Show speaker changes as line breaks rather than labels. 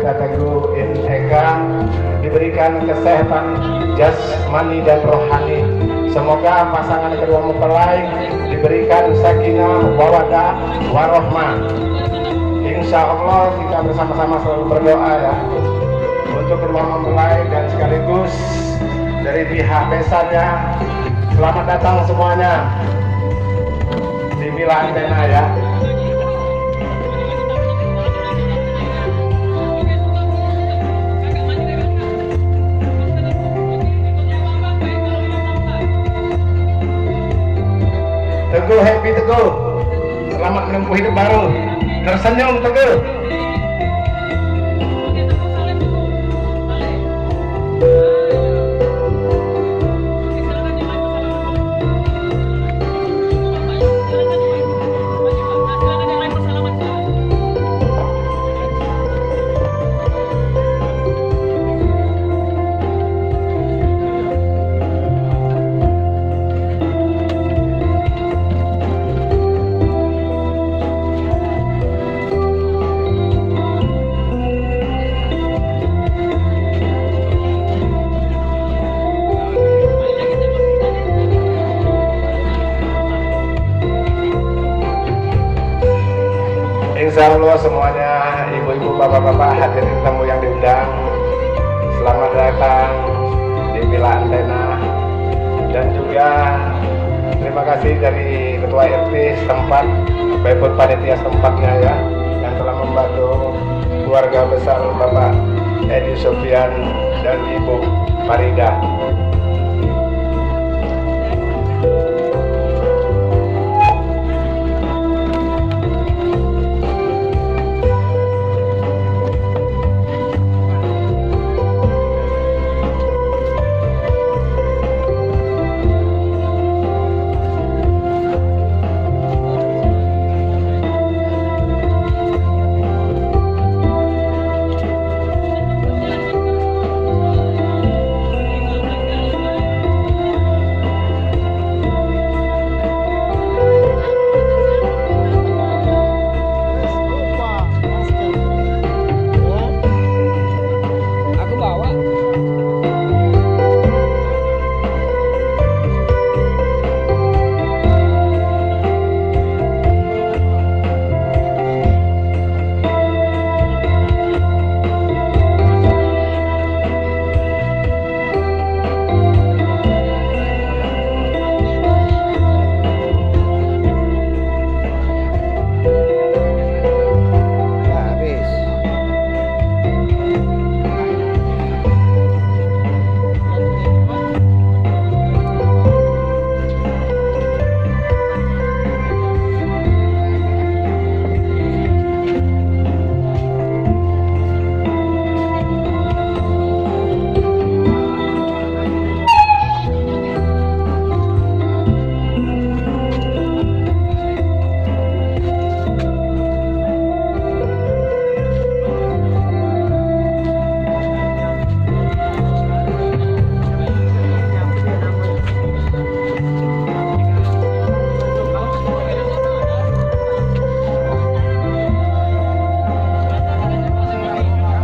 Pendeta Teguh Eka diberikan kesehatan jasmani dan rohani. Semoga pasangan kedua mempelai diberikan sakinah, mawaddah, warahmah. Insya Allah kita bersama-sama selalu berdoa ya untuk kedua mempelai, dan sekaligus dari pihak besannya selamat datang semuanya di Villa Antena ya. Teguh, happy Teguh, selamat menempuh hidup baru, tersenyum Teguh. Insya Allah semuanya, ibu-ibu, bapak-bapak, hadirin tamu yang diundang, selamat datang di Villa Antena. Dan juga terima kasih dari Ketua RT setempat, baik panitia setempatnya ya, yang telah membantu keluarga besar Bapak Edi Sofian dan Ibu Farida.